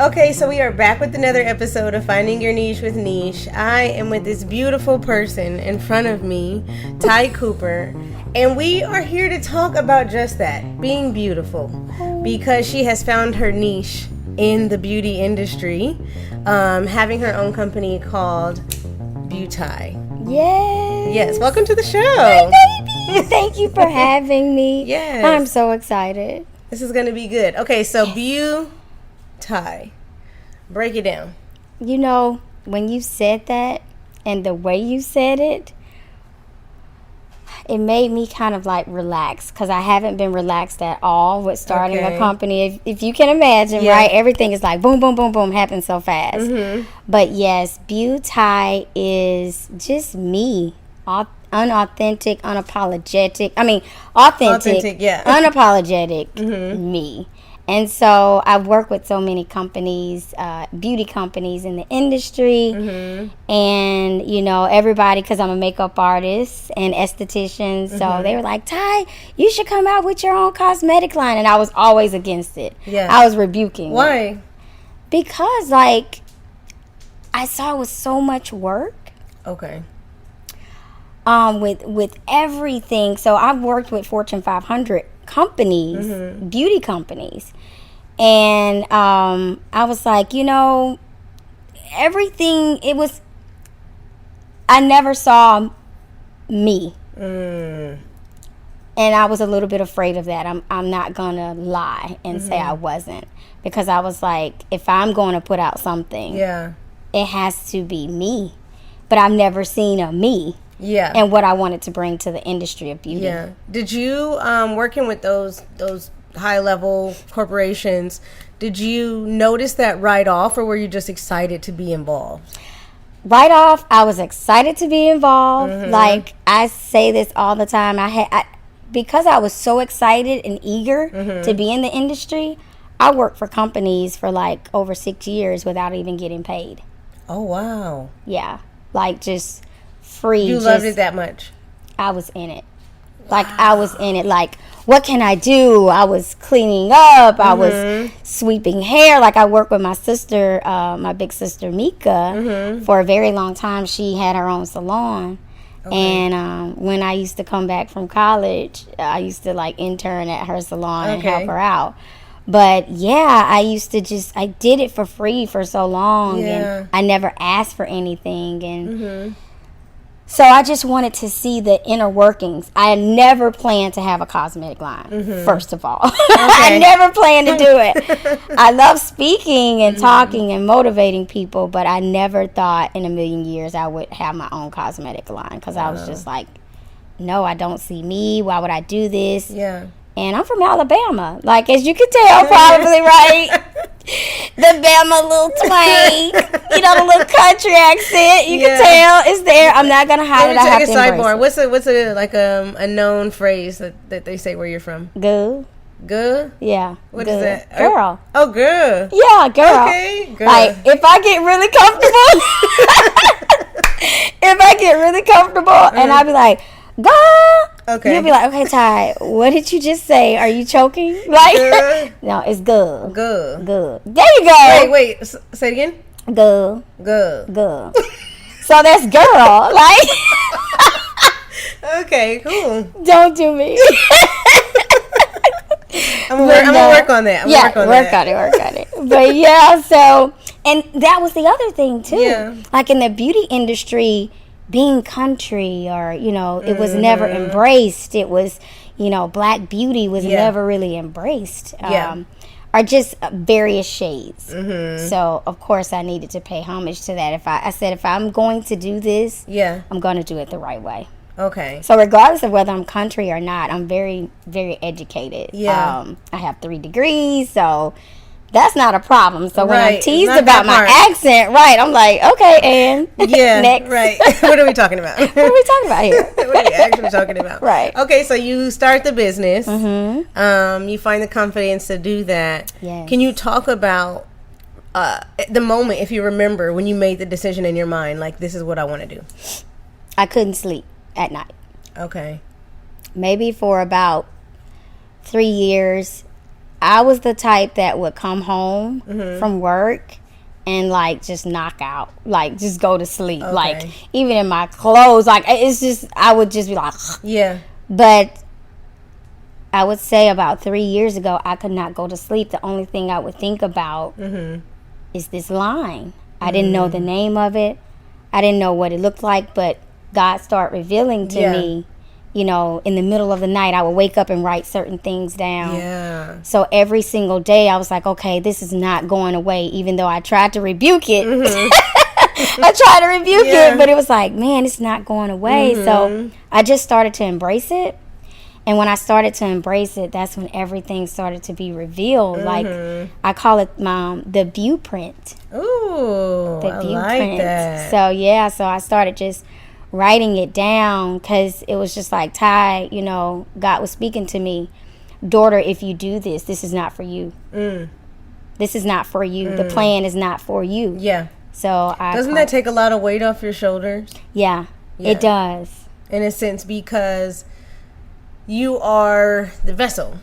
Okay, so we are back with another episode of Finding Your Niche with Niche. I am with this beautiful person in front of me, Tie Cooper, and we are here to talk about just that, being beautiful, because she has found her niche in the beauty industry, having her own company called Beautie. Yay! Yes, welcome to the show. Hi, baby! Thank you for having me. Yes. I'm so excited. This is going to be good. Okay, so Beautie. Break it down. You know, when you said that and the way you said it, it made me kind of like relax, because I haven't been relaxed at all with starting a company. If you can imagine, right? Everything is like boom, boom, boom, boom, happens so fast. Mm-hmm. But yes, Beautie is just me. Unauthentic, unapologetic. I mean, authentic, unapologetic me. And so I work with so many companies, beauty companies in the industry. Mm-hmm. And, you know, everybody, because I'm a makeup artist and esthetician. So they were like, Ty, you should come out with your own cosmetic line. And I was always against it. Yeah. I was rebuking. Why? It. Because, like, I saw it was so much work. Okay. With everything. So I've worked with Fortune 500 companies, beauty companies. And I was like, you know, everything, I never saw me. And I was a little bit afraid of that. I'm not going to lie and say I wasn't. Because I was like, if I'm going to put out something, it has to be me. But I've never seen a me. Yeah, and what I wanted to bring to the industry of beauty. Yeah. Did you, working with those high-level corporations, did you notice that right off, or were you just excited to be involved? Right off, I was excited to be involved. Like, I say this all the time. Because I was so excited and eager to be in the industry, I worked for companies for like over 6 years without even getting paid. Oh, wow. Yeah, like just... free. You loved it that much? I was in it. Like, I was in it. Like, what can I do? I was cleaning up. I was sweeping hair. Like, I worked with my sister, my big sister, Mika, for a very long time. She had her own salon. Okay. And when I used to come back from college, I used to, like, intern at her salon and help her out. But, yeah, I did it for free for so long. Yeah. And I never asked for anything. And... So I just wanted to see the inner workings. I had never planned to have a cosmetic line, first of all. I never planned to do it. I love speaking and talking and motivating people, but I never thought in a million years I would have my own cosmetic line, because I was just like, no, I don't see me. Why would I do this? Yeah. And I'm from Alabama. Like, as you can tell, probably, right? The Bama little twang, you know, the little country accent. You can tell it's there. I'm not gonna hide it. I have to embrace it. What's a known phrase that they say where you're from? Good. Good? Yeah. What is that? Girl. Oh, good. Yeah, girl. Okay, girl. Like, if I get really comfortable, and I'll be like, girl. Okay. You'll be like, okay, Ty, what did you just say? Are you choking? Like, good. No, it's good. Good. Good. There you go. Wait. Say it again. Good. Good. Good. So that's girl. Like. Okay, cool. Don't do me. I'm gonna work on that. Work on it. But yeah, so, and that was the other thing too. Yeah. Like in the beauty industry, being country, or, you know, it was never embraced. It was, you know, black beauty was never really embraced. Or just various shades. So, of course, I needed to pay homage to that. I said, if I'm going to do this, I'm going to do it the right way. Okay. So, regardless of whether I'm country or not, I'm very, very educated. Yeah. I have 3 degrees, so... that's not a problem. So when I'm teased about my accent, I'm like, okay, and next. Right. What are we talking about? What are we talking about here? What are we actually talking about? Right. Okay, so you start the business. You find the confidence to do that. Yes. Can you talk about the moment, if you remember, when you made the decision in your mind, like, this is what I want to do? I couldn't sleep at night. Okay. Maybe for about 3 years. I was the type that would come home from work and like just knock out, like just go to sleep. Okay. Like even in my clothes, like it's just, I would just be like, yeah. But I would say about 3 years ago, I could not go to sleep. The only thing I would think about is this line. I didn't know the name of it. I didn't know what it looked like, but God started revealing to me, you know, in the middle of the night, I would wake up and write certain things down. Yeah. So every single day I was like, okay, this is not going away, even though I tried to rebuke it. I tried to rebuke it, but it was like, man, it's not going away. So I just started to embrace it. And when I started to embrace it, that's when everything started to be revealed. Like, I call it the blueprint. Ooh, The I blueprint. like that. So, yeah, so I started just writing it down because it was just like, Ty, you know, God was speaking to me. Daughter, if you do this, this is not for you. This is not for you. The plan is not for you. Yeah. So Doesn't that take a lot of weight off your shoulders? Yeah, it does. In a sense, because you are the vessel.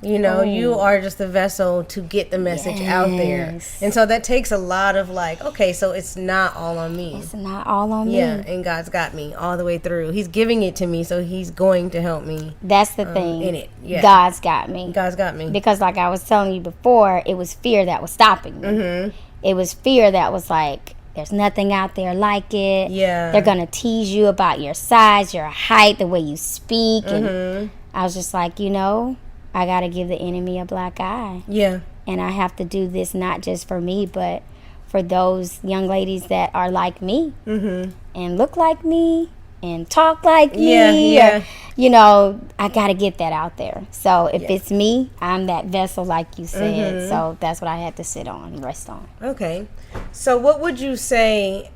You know, you are just the vessel to get the message out there. And so that takes a lot of like, okay, so it's not all on me. It's not all on me. Yeah, and God's got me all the way through. He's giving it to me, so he's going to help me. That's the thing. In it, yeah. God's got me. God's got me. Because like I was telling you before, it was fear that was stopping me. It was fear that was like, there's nothing out there like it. Yeah. They're going to tease you about your size, your height, the way you speak. And I was just like, you know, I got to give the enemy a black eye. Yeah. And I have to do this not just for me, but for those young ladies that are like me and look like me and talk like me. Or, you know, I got to get that out there. So if it's me, I'm that vessel like you said. So that's what I had to sit on and rest on. Okay. So what would you say,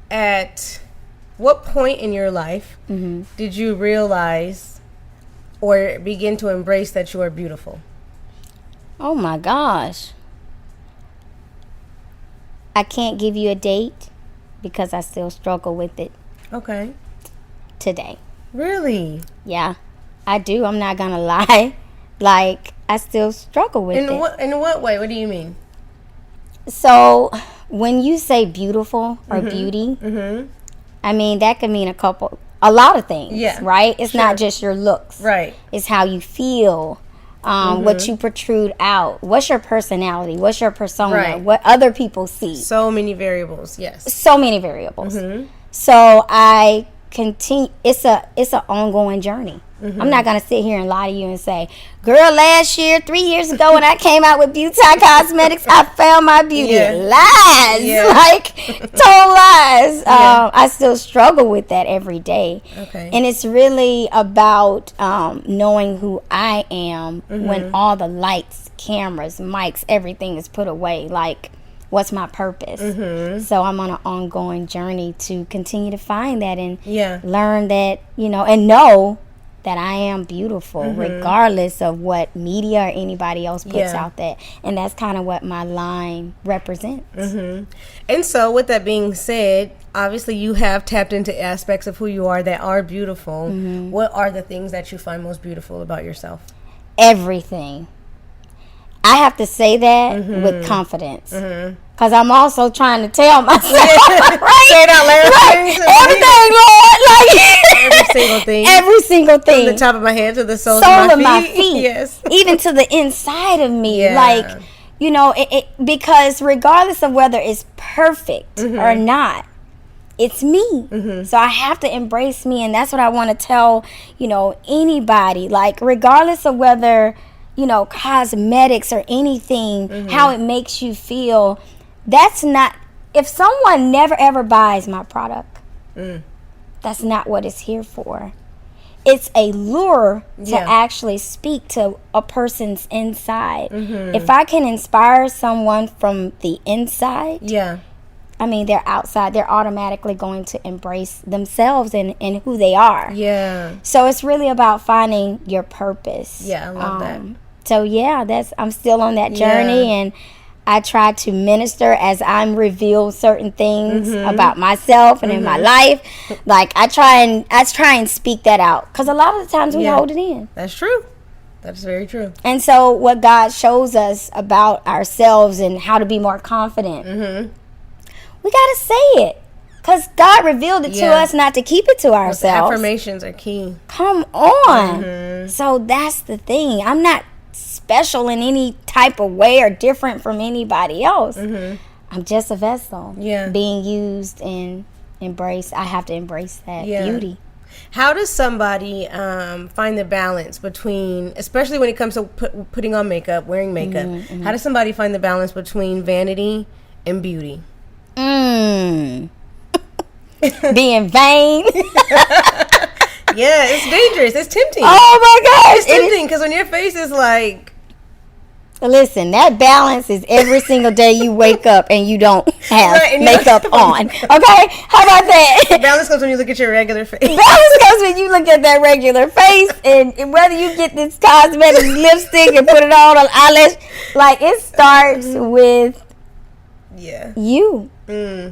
at what point in your life did you realize or begin to embrace that you are beautiful? Oh my gosh. I can't give you a date because I still struggle with it Okay. today. Really? Yeah, I do. I'm not gonna lie. Like, I still struggle with it. In what way? What do you mean? So when you say beautiful or beauty, I mean, that could mean a lot of things, right? It's not just your looks. Right. It's how you feel, what you protrude out, what's your personality, what's your persona, what other people see. So many variables, yes. So many variables. So I continue. It's an ongoing journey. I'm not gonna sit here and lie to you and say, girl, last year, 3 years ago, when I came out with Beautie Cosmetics, I found my beauty. Lies, like total lies. I still struggle with that every day. Okay. And it's really about knowing who I am when all the lights, cameras, mics, everything is put away. Like, what's my purpose? So I'm on an ongoing journey to continue to find that and learn that, you know, and know that I am beautiful regardless of what media or anybody else puts out there. And that's kind of what my line represents. And so with that being said, obviously you have tapped into aspects of who you are that are beautiful. What are the things that you find most beautiful about yourself? Everything. I have to say that with confidence. Because I'm also trying to tell myself, right? Say it out loud. Everything, Lord. Like, every single thing. Every single thing. From the top of my head to the soles of my feet. Yes. Even to the inside of me. Like, you know, because regardless of whether it's perfect or not, it's me. So I have to embrace me. And that's what I want to tell, you know, anybody. Like, regardless of whether, you know, cosmetics or anything, how it makes you feel, that's not, if someone never ever buys my product, that's not what it's here for. It's a lure to actually speak to a person's inside. If I can inspire someone from the inside, I mean, they're outside, they're automatically going to embrace themselves and who they are. So it's really about finding your purpose. I love that. So I'm still on that journey, and I try to minister as I'm reveal certain things about myself and in my life. Like, I try and speak that out, because a lot of the times we hold it in. That's true. That's very true. And so what God shows us about ourselves and how to be more confident, we got to say it. Because God revealed it to us, not to keep it to ourselves. Affirmations are key. Come on. So that's the thing. I'm not special in any type of way or different from anybody else. I'm just a vessel being used and embraced. I have to embrace that beauty. How does somebody find the balance between, especially when it comes to putting on makeup, wearing makeup, how does somebody find the balance between vanity and beauty? Being vain. Yeah, it's dangerous. It's tempting. Oh my gosh. It's tempting because when your face is like... Listen, that balance is every single day you wake up and you don't have makeup on. Okay? How about that? Balance comes when you look at your regular face. Balance comes when you look at that regular face, and whether you get this cosmetic lipstick and put it on eyelash, like, it starts with you.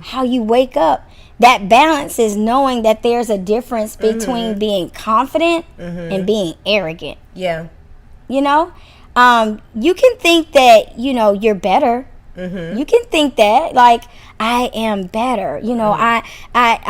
How you wake up. That balance is knowing that there's a difference between being confident and being arrogant. Yeah. You know? You can think that, you know, you're better. You can think that, like, I am better. You know, I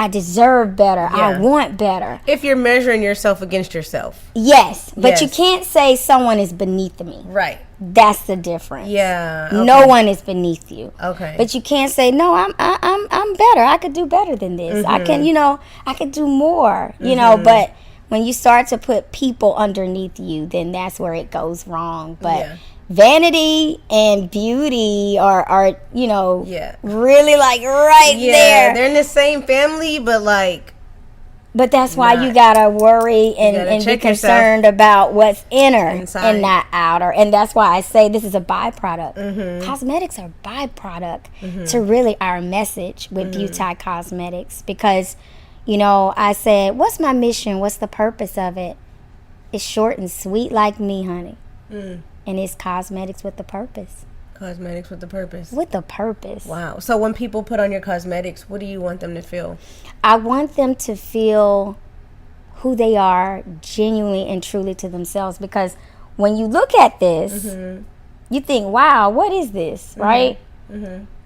deserve better. I want better. If you're measuring yourself against yourself. Yes. But you can't say someone is beneath me. Right. That's the difference. Yeah. Okay. No one is beneath you. Okay. But you can't say, no, I'm better. I could do better than this. I can, you know, I could do more. You know, but when you start to put people underneath you, then that's where it goes wrong. But vanity and beauty are you know, really like right there. They're in the same family, but like... But that's why you gotta worry and be concerned about what's inner and not outer. And that's why I say this is a byproduct. Cosmetics are byproduct to really our message with Beautie Cosmetics. Because, you know, I said, what's my mission? What's the purpose of it? It's short and sweet like me, honey. And it's cosmetics with a purpose. Cosmetics with a purpose. With a purpose. Wow. So when people put on your cosmetics, what do you want them to feel? I want them to feel who they are genuinely and truly to themselves. Because when you look at this, you think, wow, what is this, right?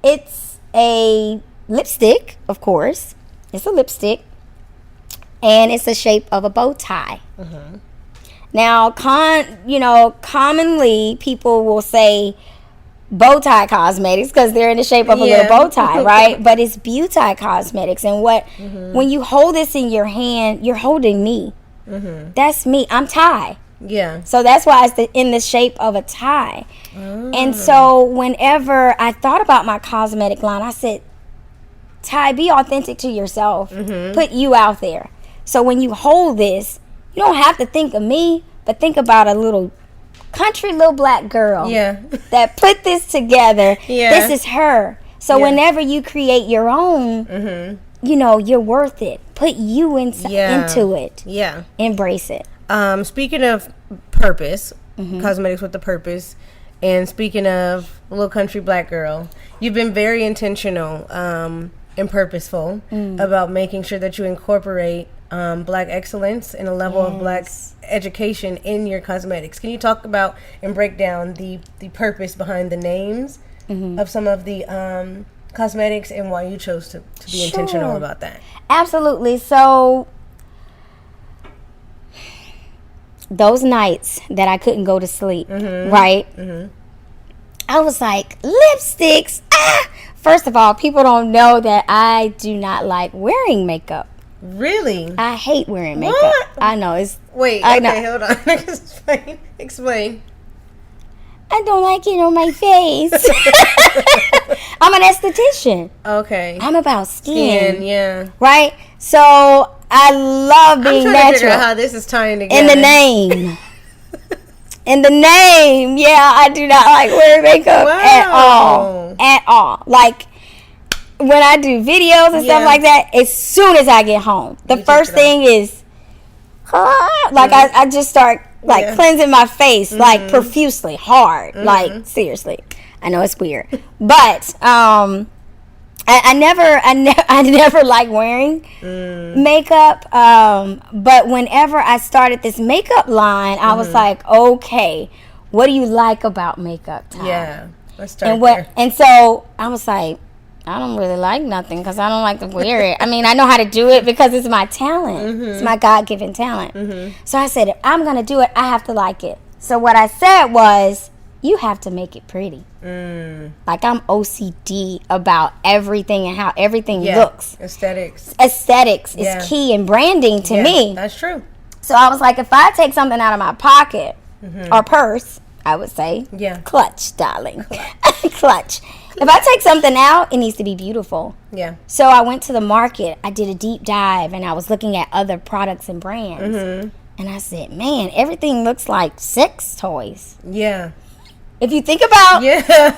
It's a lipstick, of course. It's a lipstick. And it's the shape of a bow tie. Now, commonly people will say bow tie cosmetics because they're in the shape of a little bow tie, right? But it's Beautie Cosmetics. And when you hold this in your hand, you're holding me. That's me. I'm tie. Yeah. So that's why it's in the shape of a tie. And so whenever I thought about my cosmetic line, I said, Ty, be authentic to yourself. Put you out there. So when you hold this, you don't have to think of me, but think about a little country little black girl that put this together. This is her. So whenever you create your own, you know, you're worth it. Put you into it. Yeah. Embrace it. Speaking of purpose, cosmetics with the purpose, and speaking of little country black girl, you've been very intentional and purposeful about making sure that you incorporate black excellence and a level of black education in your cosmetics. Can you talk about and break down the purpose behind the names of some of the cosmetics and why you chose to be intentional about that? Absolutely. So those nights that I couldn't go to sleep, right? I was like, lipsticks. First of all, people don't know that I do not like wearing makeup. Really? I hate wearing makeup. What? I know. It's Wait, okay, hold on. Explain. I don't like it on my face. I'm an esthetician. Okay. I'm about skin. Yeah. Right? So I love being natural. I'm trying natural. to figure out how this is tying together. In the name. In the name. Yeah, I do not like wearing makeup at all. At all. Like, when I do videos and stuff like that, as soon as I get home, the first thing is, like, I just start, like, cleansing my face, like, profusely, hard. Like, seriously. I know it's weird. But, I never liked wearing makeup. But whenever I started this makeup line, I was like, okay, what do you like about makeup, Ty? Yeah, let's start there. And so I was like, I don't really like nothing because I don't like to wear it. I mean, I know how to do it because it's my talent. It's my God-given talent. So I said, if I'm going to do it, I have to like it. So what I said was, you have to make it pretty. Like, I'm OCD about everything and how everything looks. Aesthetics is key in branding to me. That's true. So I was like, if I take something out of my pocket or purse, I would say, clutch, darling. Clutch. If I take something out, it needs to be beautiful. Yeah. So I went to the market. I did a deep dive, and I was looking at other products and brands. And I said, man, everything looks like sex toys. Yeah. If you think about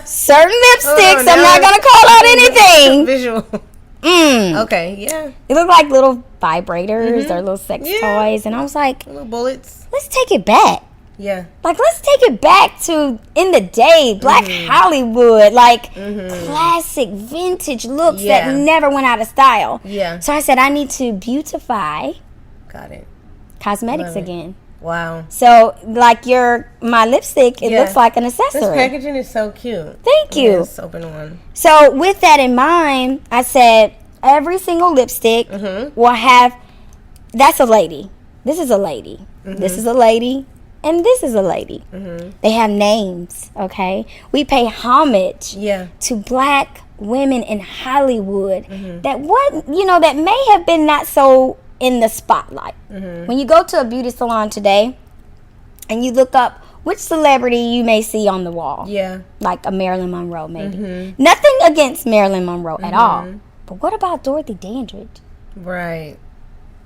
certain lipsticks, I'm not going to call out anything. Visual. Okay, yeah. It looked like little vibrators or little sex toys. And I was like, little bullets. Let's take it back. Yeah. Like, let's take it back to, in the day, Black Hollywood, like classic vintage looks that never went out of style. Yeah. So I said, I need to beautify Got it. cosmetics again. Wow. So, like my lipstick, it looks like an accessory. This packaging is so cute. Thank you. This open one. So, with that in mind, I said every single lipstick will have, that's a lady. This is a lady. This is a lady. And this is a lady. They have names, okay? We pay homage to Black women in Hollywood that that may have been not so in the spotlight. When you go to a beauty salon today and you look up which celebrity you may see on the wall. Yeah. Like a Marilyn Monroe, maybe. Nothing against Marilyn Monroe at all. But what about Dorothy Dandridge? Right.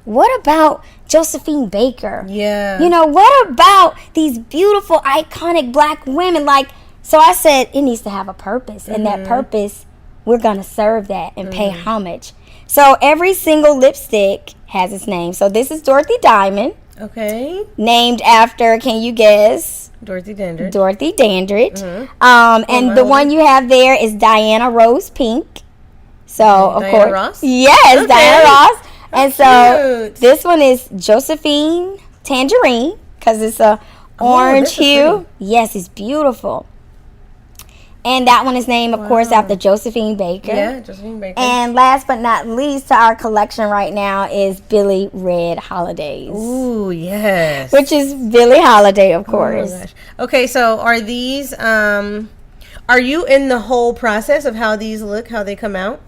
What about Josephine Baker? Yeah. What about these beautiful, iconic Black women? Like, so I said it needs to have a purpose. And that purpose, we're going to serve that and pay homage. So every single lipstick has its name. So this is Dorothy Diamond. Okay. Named after, can you guess? Dorothy Dandridge. Dorothy Dandridge. And the one you have there is Diana Rose Pink. So, of Diana course. Ross? Yes, Diana Ross. And so cute. this one is Josephine Tangerine because it's a orange hue. Yes, it's beautiful. And that one is named, of course, after Josephine Baker. Yeah, Josephine Baker. And last but not least to our collection right now is Billie Red Holidays. Ooh, yes. Which is Billie Holiday, of course. Oh my gosh. Okay, so are these, are you in the whole process of how these look, how they come out?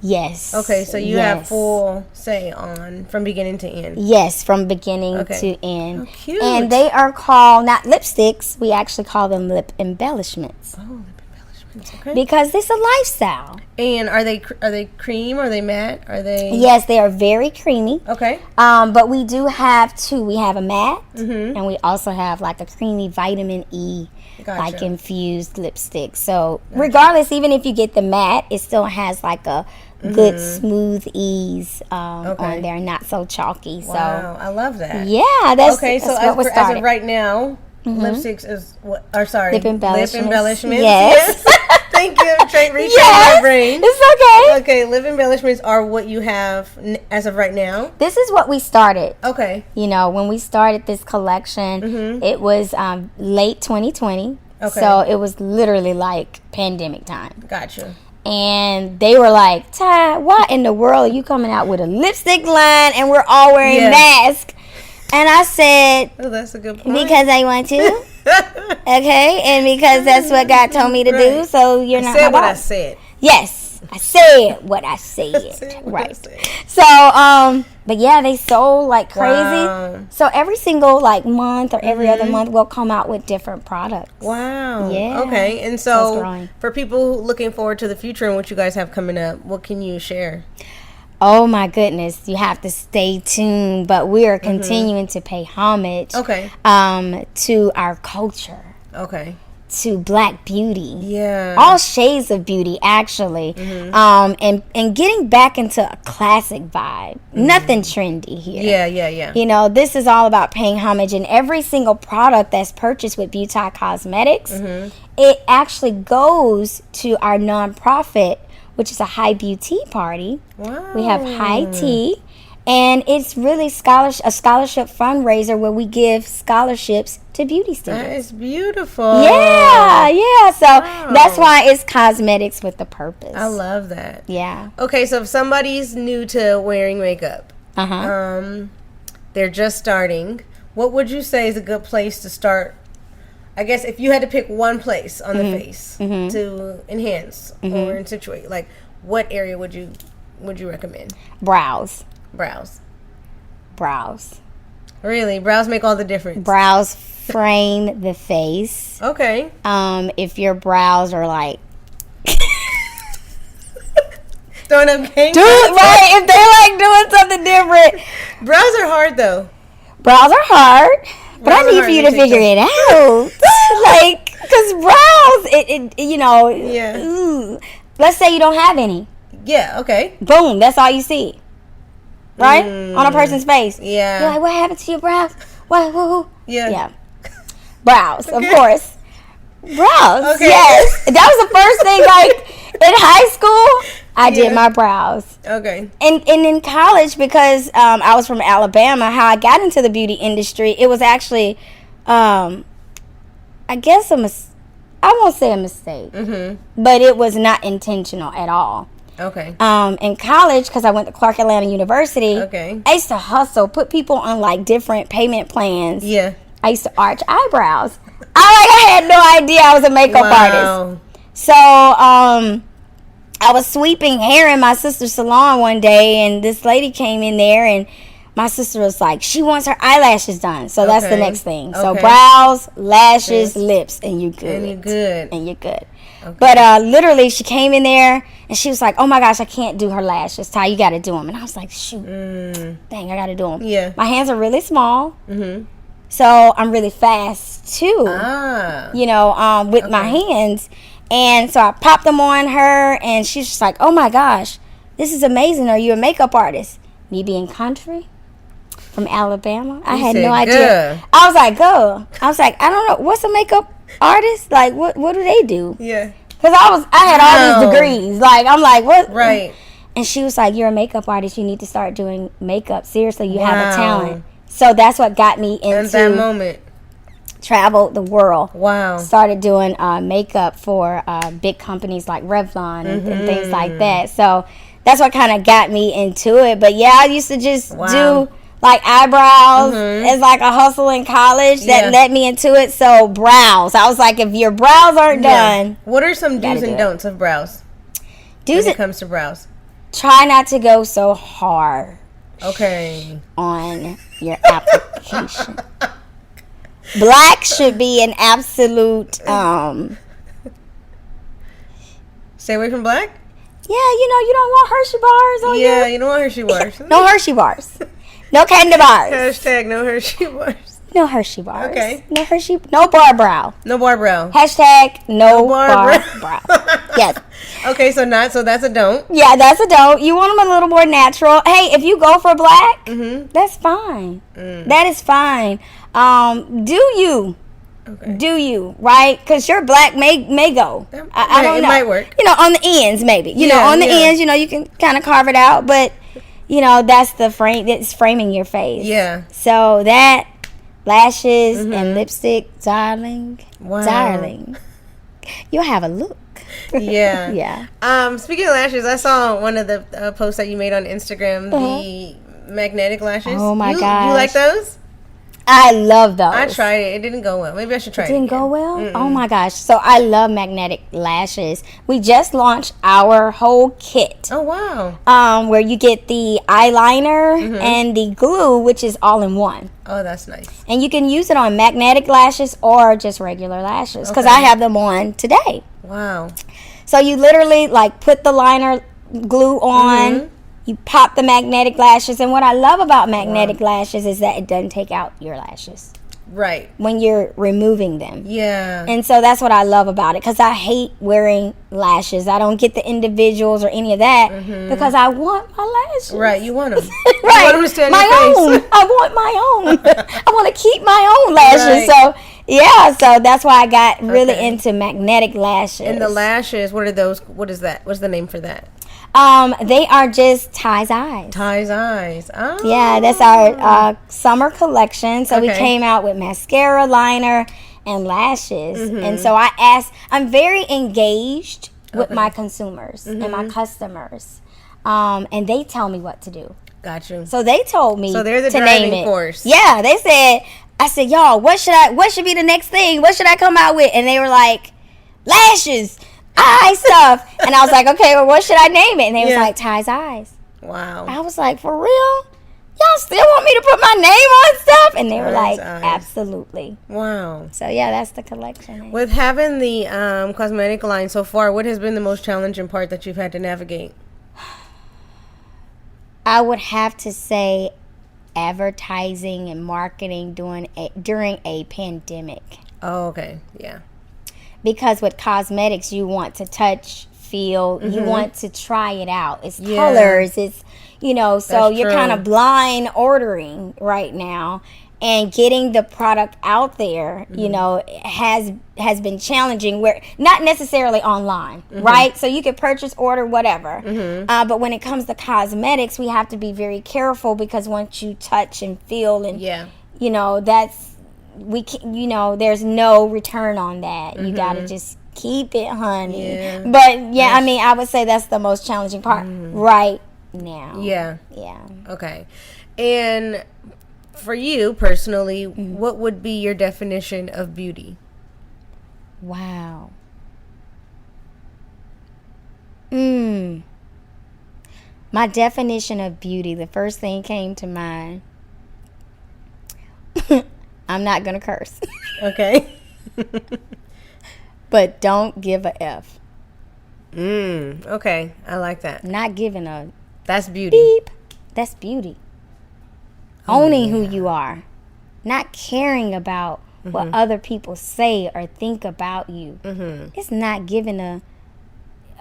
Yes. Okay, so you have full say on from beginning to end. Yes, from beginning to end. Oh, cute. And they are called not lipsticks. We actually call them lip embellishments. Oh, lip embellishments. Okay. Because it's a lifestyle. And are they cream? Are they matte? Are they? Yes, they are very creamy. Okay. But we do have two. We have a matte, and we also have like a creamy vitamin E. Like infused lipstick. So regardless, even if you get the matte, it still has like a good smooth ease on there, not so chalky. Wow, I love that. Yeah, that's okay. So as of right now, lipsticks is what? Or sorry, lip embellishments. Lip embellishments. Yes. Thank you. I'm trying to reach my brain. It's okay. Okay, lip embellishments are what you have as of right now. This is what we started. Okay. When we started this collection, it was late 2020. Okay. So it was literally like pandemic time. Gotcha. And they were like, Ty, why in the world are you coming out with a lipstick line and we're all wearing masks? And I said, oh, that's a good point. Because I want to. Okay, and because that's what God told me to do, so you're not my boss. What I said. Yes, I said what I said. Right. So, but yeah, they sold like crazy. Wow. So every single like month or every other month, we'll come out with different products. Wow. Yeah. Okay, and so for people looking forward to the future and what you guys have coming up, what can you share? Oh my goodness, you have to stay tuned, but we are continuing to pay homage to our culture. Okay. To Black beauty. Yeah. All shades of beauty, actually. And getting back into a classic vibe. Nothing trendy here. Yeah. This is all about paying homage, and every single product that's purchased with Beautie Cosmetics, it actually goes to our nonprofit, which is a high beauty party. Wow. We have high tea. And it's really a scholarship fundraiser where we give scholarships to beauty students. That is beautiful. Yeah. So that's why it's cosmetics with a purpose. I love that. Yeah. Okay, so if somebody's new to wearing makeup, they're just starting, what would you say is a good place to start? I guess if you had to pick one place on the face to enhance or accentuate, like what area would you recommend? Brows. Really? Brows make all the difference. Brows frame the face. Okay. If your brows are like throwing up game. Right, if they're like doing something different. Brows are hard though. Brows are hard, but I need for you to figure it out. Like, because brows, let's say you don't have any. Yeah, okay. Boom, that's all you see. Right? On a person's face. Yeah. You're like, what happened to your brows? What? Yeah. Brows, of course. Brows. Okay. Yes. That was the first thing, like, in high school, I did my brows. Okay. And in college, because I was from Alabama, how I got into the beauty industry, it was actually, I guess I won't say a mistake, but it was not intentional at all. Okay. In college, because I went to Clark Atlanta University, I used to hustle, put people on like different payment plans. Yeah. I used to arch eyebrows. I had no idea I was a makeup artist. So I was sweeping hair in my sister's salon one day, and this lady came in there, and my sister was like, she wants her eyelashes done. So that's the next thing. So brows, lashes, lips, and you're good. And you're good. Okay. But literally, she came in there, and she was like, oh my gosh, I can't do her lashes. Ty, you got to do them. And I was like, shoot. Dang, I got to do them. Yeah. My hands are really small. So I'm really fast, too. With my hands. And so I popped them on her, and she's just like, oh my gosh, this is amazing. Are you a makeup artist? Me being country from Alabama, I had no idea. I was like, go. I was like, I don't know. What's a makeup artist? Like, what do they do? Yeah. Because I had all these degrees. Like, I'm like, what? Right. And she was like, you're a makeup artist. You need to start doing makeup. Seriously, you have a talent. So that's what got me into at that moment. Traveled the world. Wow. Started doing makeup for big companies like Revlon and things like that. So that's what kind of got me into it. But yeah, I used to just do like eyebrows as like a hustle in college that led me into it. So brows. I was like, if your brows aren't done. What are some do's and don'ts of brows? When it comes to brows. Try not to go so hard. Okay. On your application. Black should be an absolute stay away from black? Yeah, you don't want Hershey bars on your... you don't want Hershey bars. No Hershey bars. No candy bars. Hashtag no Hershey bars. No Hershey bars. Okay. No Hershey. No bar brow. No bar brow. Hashtag no bar brow. Yes. Okay, so that's a don't. Yeah, that's a don't. You want them a little more natural. Hey, if you go for black, that's fine. That is fine. Do you? Okay. Do you, right? Because your black may go. I don't know. It might work. On the ends maybe. On the ends, you can kind of carve it out. But, that's the frame. It's framing your face. Yeah. So that, lashes and lipstick, darling. Wow. Darling. You'll have a look. Yeah. Yeah. Speaking of lashes, I saw one of the posts that you made on Instagram, the magnetic lashes. Oh, my gosh. You like those? I love those. I tried it. It didn't go well. Maybe I should try it. It didn't go well? Oh my gosh. So I love magnetic lashes. We just launched our whole kit. Oh wow. Where you get the eyeliner and the glue, which is all in one. Oh, that's nice. And you can use it on magnetic lashes or just regular lashes. Because I have them on today. Wow. So you literally like put the liner glue on. You pop the magnetic lashes, and what I love about magnetic lashes is that it doesn't take out your lashes. Right. When you're removing them. Yeah. And so that's what I love about it, because I hate wearing lashes. I don't get the individuals or any of that because I want my lashes. Right, you want them. Right. You want them to stay on my your own. face. I want my own. I want to keep my own lashes. Right. So Yeah, so that's why I got really into magnetic lashes. And the lashes, what are those? What is that? What's the name for that? They are just Tie's eyes. Tie's eyes. Oh. Yeah, that's our summer collection. So we came out with mascara, liner, and lashes. And so I'm very engaged with my consumers and my customers. And they tell me what to do. Got you. So they told me so they're the to driving name it. force. Yeah, they said, I said, y'all, what should be the next thing? What should I come out with? And they were like, lashes, eye stuff. And I was like, okay, well, what should I name it? And they was like, Tie's eyes. Wow. I was like, for real? Y'all still want me to put my name on stuff? And they were like, absolutely. Wow. So yeah, that's the collection. With having the cosmetic line so far, what has been the most challenging part that you've had to navigate? I would have to say advertising and marketing during a pandemic. Oh, okay. Yeah. Because with cosmetics, you want to touch, feel, you want to try it out. It's colors, it's, so you're kind of blind ordering right now. And getting the product out there, has been challenging. Where not necessarily online, right? So you can purchase, order, whatever. But when it comes to cosmetics, we have to be very careful because once you touch and feel, and there's no return on that. You gotta just keep it, honey. Yeah. But I mean, I would say that's the most challenging part right now. Yeah. Yeah. Okay. And for you personally, what would be your definition of beauty? Wow. My definition of beauty, the first thing came to mind. I'm not going to curse. Okay. But don't give a F. Okay. I like that. Not giving a That's beauty. beep. That's beauty. Owning who you are. Not caring about what other people say or think about you. It's not giving a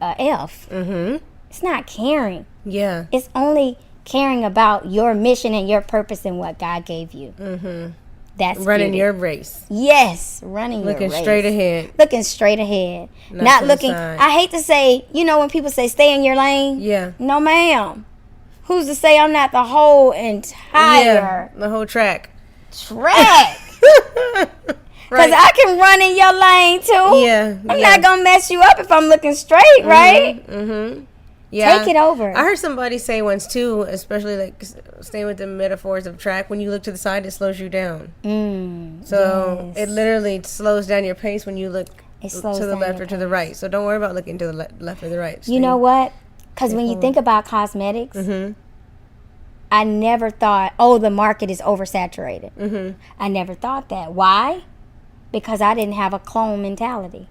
F. It's not caring. Yeah. It's only caring about your mission and your purpose and what God gave you. That's running beauty. your race. Yes, running your race. Looking straight ahead. Looking straight ahead. to Not the looking. side. I hate to say, when people say stay in your lane. Yeah. No, ma'am. Who's to say I'm not the whole entire the whole track. track? Because I can run in your lane too. Yeah. I'm not going to mess you up if I'm looking straight, right? Yeah. Take it over. I heard somebody say once too, especially like staying with the metaphors of track, when you look to the side, it slows you down. So it literally slows down your pace when you look to the left or to the right. So don't worry about looking to the left or the right. You know what? Because when you think about cosmetics, I never thought, the market is oversaturated. I never thought that. Why? Because I didn't have a clone mentality.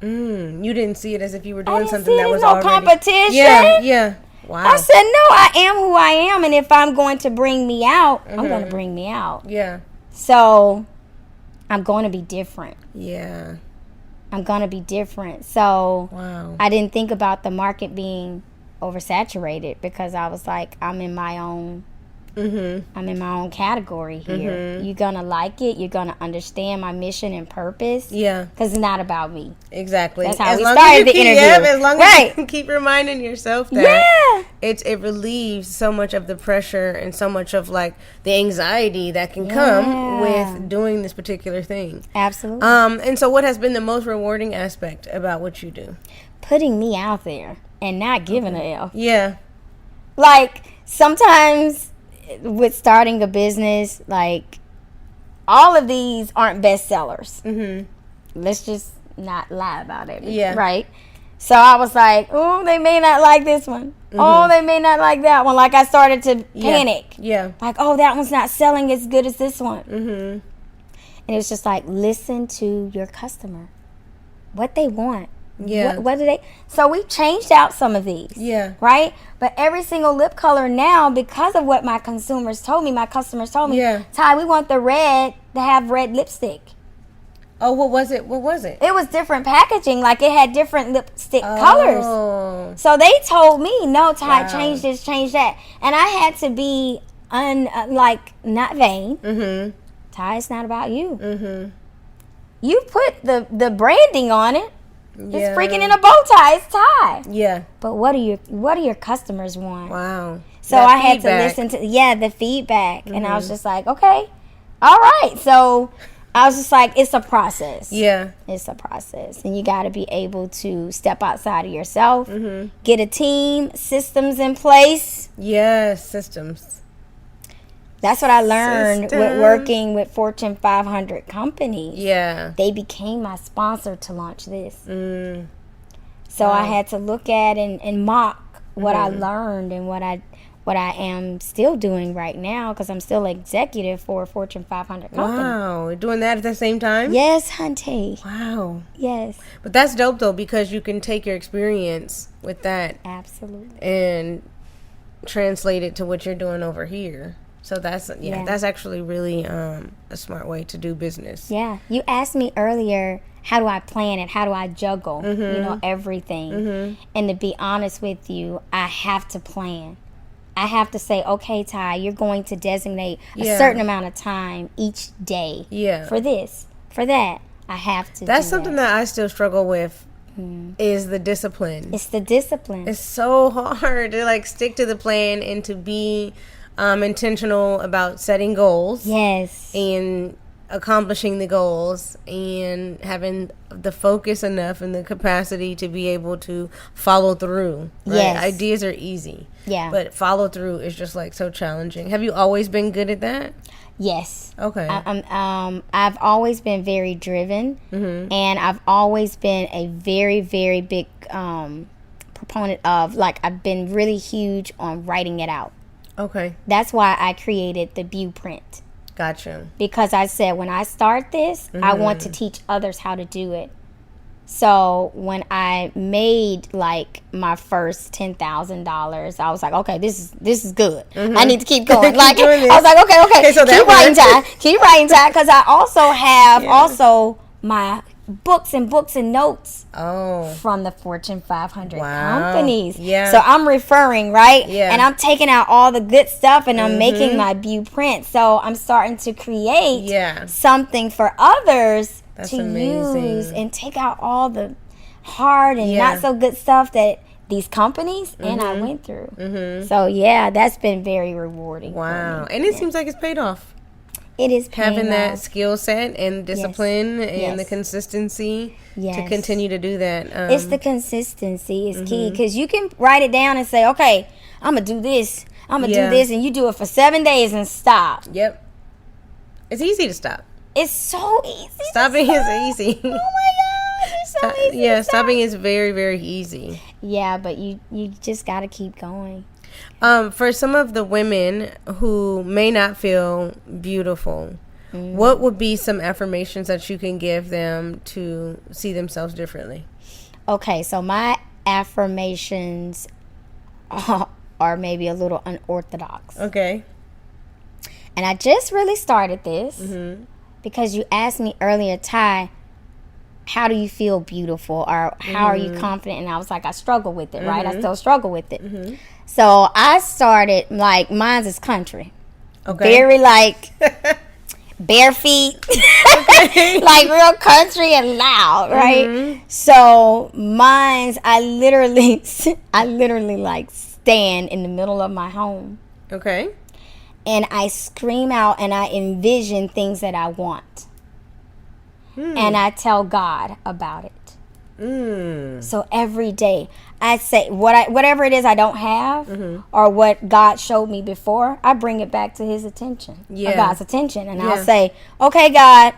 You didn't see it as if you were doing something that was no already... competition. Yeah. Wow. I said, no, I am who I am. And if I'm going to bring me out, I'm going to bring me out. Yeah. So I'm going to be different. Yeah. I'm going to be different. So Wow. I didn't think about the market being oversaturated because I was like, I'm in my own category here. You're going to like it. You're going to understand my mission and purpose. Yeah. Because it's not about me. Exactly. That's how we started the interview. As long as you keep reminding yourself that it relieves so much of the pressure and so much of like the anxiety that can come with doing this particular thing. Absolutely. And so what has been the most rewarding aspect about what you do? Putting me out there and not giving a F. Yeah. Like sometimes with starting a business, like all of these aren't bestsellers. Let's just not lie about it. Yeah. Right? So I was like, oh, they may not like this one. Oh, they may not like that one. Like I started to panic. Yeah. Like, oh, that one's not selling as good as this one. And it was just like, listen to your customer. What they want. Yeah. What do they... So we changed out some of these. Yeah. Right? But every single lip color now, because of what my customers told me, Ty, we want the red to have red lipstick. Oh, what was it? It was different packaging. Like it had different lipstick colors. So they told me, no, Ty, change this, change that. And I had to be not vain. Ty, it's not about you. You put the branding on it. Yeah. It's freaking in a bow tie. It's tie. Yeah. But what do your customers want? Wow. So That I had feedback. to listen to the feedback, and I was just like, okay, all right. So I was just like, it's a process. Yeah. It's a process, and you got to be able to step outside of yourself, get a team, systems in place. Yes, systems. That's what I learned with working with Fortune 500 companies. Yeah. They became my sponsor to launch this. So Wow. I had to look at and mock what I learned and what I am still doing right now, because I'm still executive for a Fortune 500 company. Wow. Doing that at the same time? Yes, hunty. Wow. Yes. But that's dope, though, because you can take your experience with that Absolutely. and translate it to what you're doing over here. So that's actually really a smart way to do business. Yeah. You asked me earlier, how do I plan it? How do I juggle, everything? And to be honest with you, I have to plan. I have to say, okay, Ty, you're going to designate a certain amount of time each day for this, for that. I have to That's do something that I still struggle with is the discipline. It's the discipline. It's so hard to stick to the plan and to be intentional about setting goals. Yes. And accomplishing the goals and having the focus enough and the capacity to be able to follow through. Right? Yes. Ideas are easy. Yeah. But follow through is just so challenging. Have you always been good at that? Yes. Okay. I've always been very driven, and I've always been a very, very big proponent of, I've been really huge on writing it out. Okay. That's why I created the Beauty print. Gotcha. Because I said, when I start this, I want to teach others how to do it. So when I made my first $10,000, I was like, okay, this is good. I need to keep going. Keep doing this. I was like, okay, so keep writing time. Keep writing time, because I also have my books and notes from the Fortune 500 companies. Yeah. So I'm referring, right? Yeah. And I'm taking out all the good stuff, and I'm making my Beauty print. So I'm starting to create something for others to use and take out all the hard and not so good stuff that these companies and I went through. So that's been very rewarding. Wow. And it seems like it's paid off. It is having that off. skill set and discipline and the consistency to continue to do that. It's the consistency is key, because you can write it down and say, okay, I'm going to do this. I'm going to do this. And you do it for 7 days and stop. Yep. It's easy to stop. It's so easy. Stopping is easy. Oh my gosh, it's so easy. Yeah, stopping is very, very easy. Yeah, but you just got to keep going. For some of the women who may not feel beautiful, what would be some affirmations that you can give them to see themselves differently? Okay, so my affirmations are maybe a little unorthodox. Okay. And I just really started this because you asked me earlier, Ty, how do you feel beautiful, or how are you confident? And I was like, I struggle with it, right? I still struggle with it. So I started, mine's is country. Okay. Very bare feet, real country and loud, right? So mine's, I literally stand in the middle of my home. Okay. And I scream out and I envision things that I want. And I tell God about it. So every day I say whatever it is I don't have or what God showed me before, I bring it back to his attention, or God's attention. And I'll say, okay, God,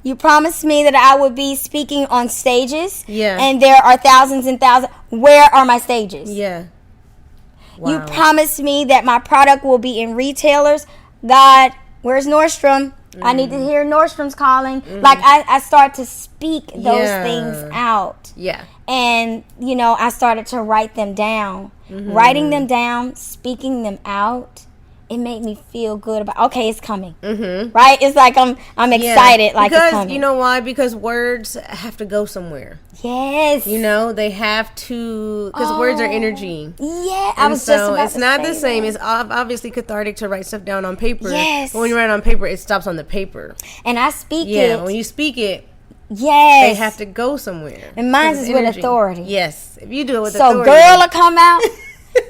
you promised me that I would be speaking on stages. Yeah. And there are thousands and thousands. Where are my stages? Yeah. Wow. You promised me that my product will be in retailers. God, where's Nordstrom? I need to hear Nordstrom's calling. I start to speak those things out. Yeah. And, I started to write them down. Writing them down, speaking them out, it made me feel good about, okay, it's coming. Right? It's like I'm excited, because, it's coming. You know why? Because words have to go somewhere. Yes. They have to, because words are energy. Yeah, I was just about to it's not say the same. that. It's obviously cathartic to write stuff down on paper. Yes. But when you write it on paper, it stops on the paper. And I speak it. Yeah, when you speak it, Yes. They have to go somewhere. And mine is with authority. Yes. If you do it with so authority. So girl will come out.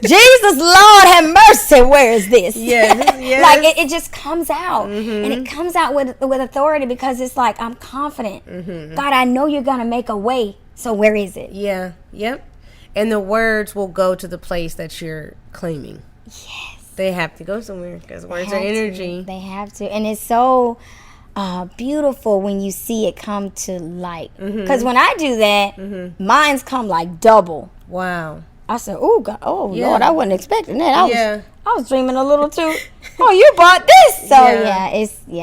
Jesus, Lord have mercy. Where is this? Yes. Yes. Like it just comes out. And it comes out with authority because it's like, I'm confident. God, I know you're going to make a way. So where is it? Yeah. Yep. And the words will go to the place that you're claiming. Yes. They have to go somewhere because words are energy. They have to. And it's so beautiful when you see it come to light. Because when I do that, mine's come like double. Wow. I said, "Oh God, Lord, I wasn't expecting that. I was dreaming a little too. Oh, you bought this." So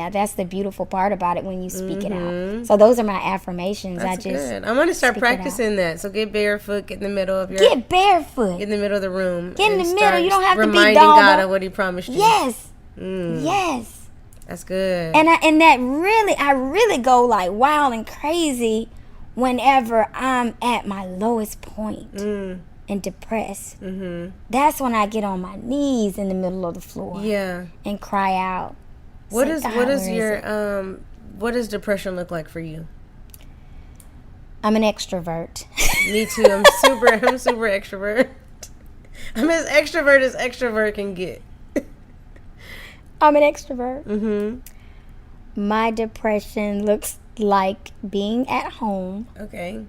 that's the beautiful part about it when you speak it out. So those are my affirmations. That's good. I'm gonna start practicing that. So get barefoot, get in the middle of get barefoot, get in the middle of the room, get in the middle. You don't have to be reminding God of what He promised you. Yes, yes. That's good. And I really go like wild and crazy whenever I'm at my lowest point. And depressed. That's when I get on my knees in the middle of the floor. Yeah. And cry out. What does depression look like for you? I'm an extrovert. Me too. I'm super extrovert. I'm as extrovert can get. I'm an extrovert. My depression looks like being at home. Okay.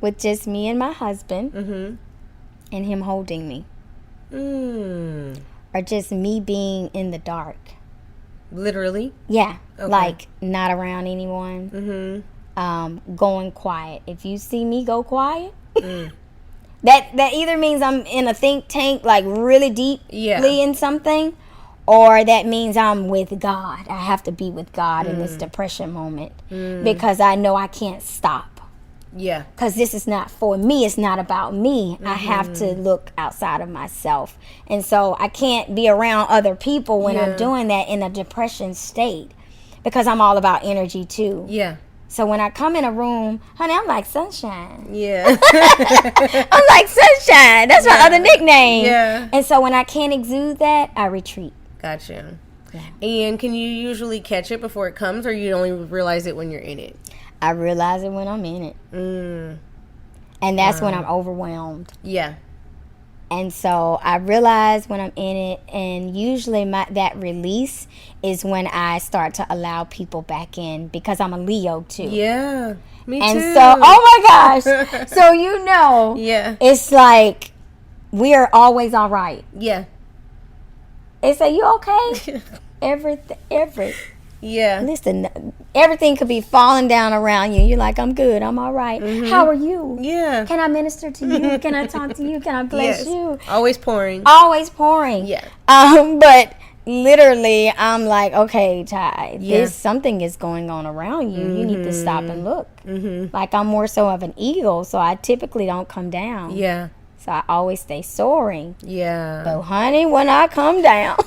With just me and my husband, and him holding me. Or just me being in the dark. Literally? Yeah. Okay. Like, not around anyone. Going quiet. If you see me go quiet, that either means I'm in a think tank, like really deeply in something, or that means I'm with God. I have to be with God in this depression moment because I know I can't stop. Yeah. Because this is not for me. It's not about me. I have to look outside of myself. And so I can't be around other people when I'm doing that in a depression state because I'm all about energy too. Yeah. So when I come in a room, honey, I'm like sunshine. Yeah. I'm like sunshine. That's my other nickname. Yeah. And so when I can't exude that, I retreat. Gotcha. Yeah. And can you usually catch it before it comes, or you only realize it when you're in it? I realize it when I'm in it. And that's when I'm overwhelmed. Yeah. And so I realize when I'm in it, and usually that release is when I start to allow people back in because I'm a Leo too. Yeah, me too. And so, oh my gosh. So it's like we are always all right. Yeah. They say, "You okay?" Everything. Yeah. Listen, everything could be falling down around you. You're like, "I'm good. I'm all right." How are you? Yeah. Can I minister to you? Can I talk to you? Can I bless you? Always pouring. Always pouring. Yeah. But literally, I'm like, okay, Ty, something is going on around you. You need to stop and look. Like I'm more so of an eagle, so I typically don't come down. Yeah. So I always stay soaring. Yeah. But honey, when I come down.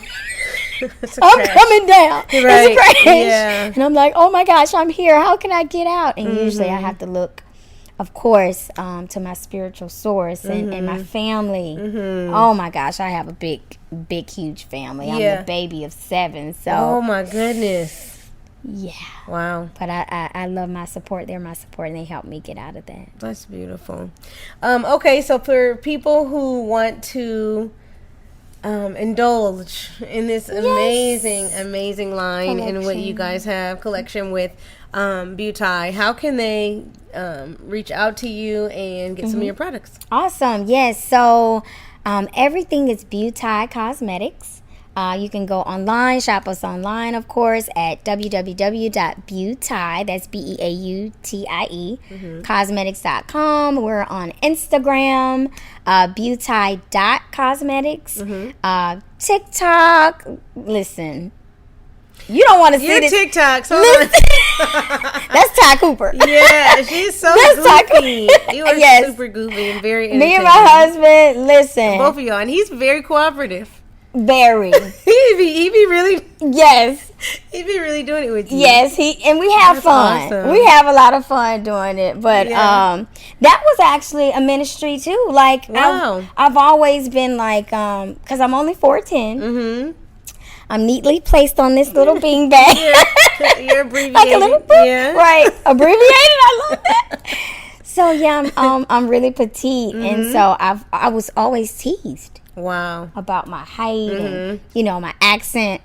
I'm coming down. Right. It's a crash. Yeah. And I'm like, oh my gosh, I'm here. How can I get out? And usually I have to look, of course, to my spiritual source and my family. Oh my gosh, I have a big, huge family. I'm the baby of 7. So. Oh my goodness. Yeah. Wow. But I love my support. They're my support, and they help me get out of that. That's beautiful. Okay, so for people who want to indulge in this amazing line in what you guys have collection with Beautie, how can they reach out to you and get some of your products? Awesome. Yes. So everything is Beautie Cosmetics. You can go online, shop us online, of course, at www.beautie, that's BEAUTIE, cosmetics.com. We're on Instagram, beautie.cosmetics, TikTok. Listen, you don't want to see your this. TikTok. So that's Ty Cooper. Yeah, she's so goofy. You are super goofy and very entertaining. Me and my husband, listen. Both of y'all, and he's very cooperative. Very. he be really. Yes. He be really doing it with you. Yes, and we have fun. Awesome. We have a lot of fun doing it. But that was actually a ministry too. Like, wow. I've always been like, because I'm only 4'10". I'm neatly placed on this little beanbag. You're abbreviated. Like a little book. Yeah. Right. Abbreviated. I love that. So yeah, I'm really petite, and so I was always teased. Wow. About my height and my accent.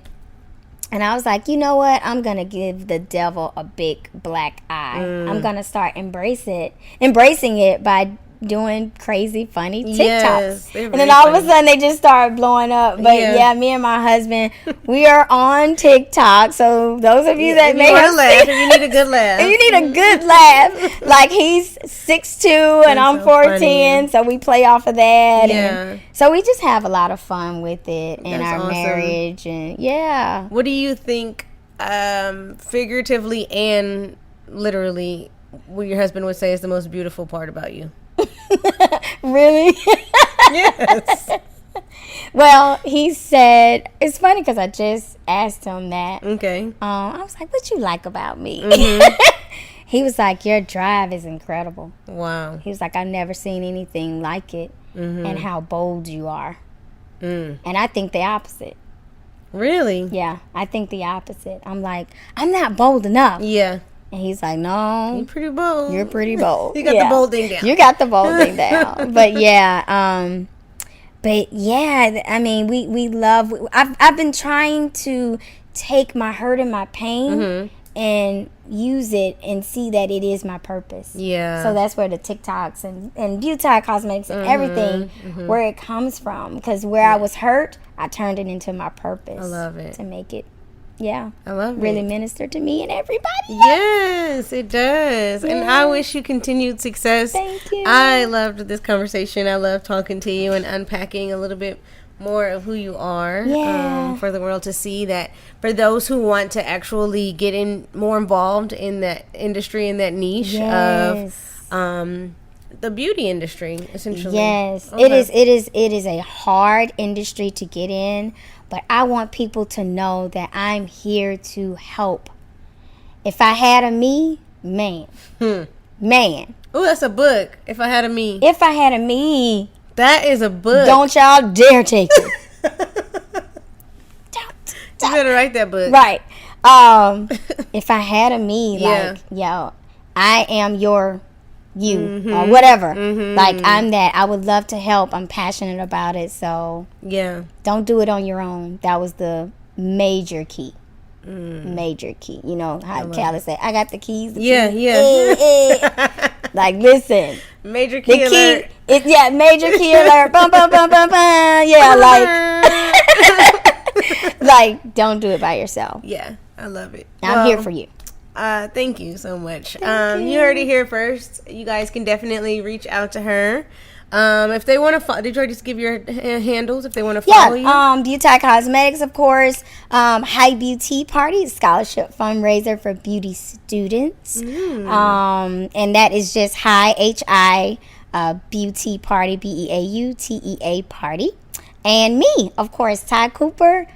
And I was like, you know what? I'm going to give the devil a big black eye. I'm going to start embracing it by doing crazy, funny TikToks. Yes, and then all of a sudden they just start blowing up. But yeah, me and my husband, we are on TikTok. So those of you that may have laugh, if you need a good laugh. If you need a good laugh, like he's 6'2" and I'm 4'10", so we play off of that. Yeah. And so we just have a lot of fun with it in our awesome. marriage, and yeah. What do you think, figuratively and literally, what your husband would say is the most beautiful part about you? Really? Yes. Well, he said, it's funny because I just asked him that. Okay. I was like, what you like about me? Mm-hmm. He was like, your drive is incredible. Wow. He was like, I've never seen anything like it, and how bold you are. And I think the opposite. Really? Yeah, I think the opposite. I'm like, I'm not bold enough. Yeah. And he's like, no. You're pretty bold. You're pretty bold. You got the bold thing down. You got the bold thing down. But yeah, I mean, we love, I've been trying to take my hurt and my pain and use it and see that it is my purpose. Yeah. So that's where the TikToks and Beautie Cosmetics and everything, where it comes from. Because where I was hurt, I turned it into my purpose. I love it. To make it, I love really it. minister to me and everybody. Yes, it does. Yeah. And I wish you continued success. Thank you. I loved this conversation. I love talking to you and unpacking a little bit more of who you are, for the world to see, that for those who want to actually get more involved in that industry, in that niche of the beauty industry, essentially. Yes. Okay. It is a hard industry to get in, but I want people to know that I'm here to help. If I had a me, man. Oh, that's a book. If I had a me. If I had a me. That is a book. Don't y'all dare take it. You better write that book. Right. If I had a me, like, yo, I am your you or whatever. Like, I'm that. I would love to help. I'm passionate about it. So don't do it on your own. That was the major key. Major key. You know how Callie said, I got the keys. Like, listen. Major key alert. Major key alert. Bum, bum, bum, bum, bum. Yeah, like, don't do it by yourself. Yeah, I love it. I'm here for you. Thank you so much. You heard it here first. You guys can definitely reach out to her. If they want to follow, did you just give your handles if they want to follow you? Beautie Cosmetics, of course. High Beauty Party, scholarship fundraiser for beauty students. And that is just High HI Beauty Party, BEAUTEA Party. And me, of course, Tie Cooper,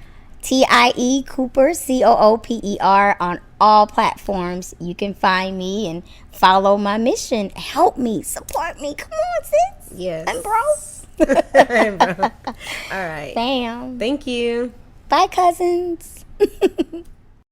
TIE Cooper, COOPER on all platforms. You can find me and follow my mission. Help me, support me. Come on, sis. Yes. And bro. And bro. All right. Bam. Thank you. Bye, cousins.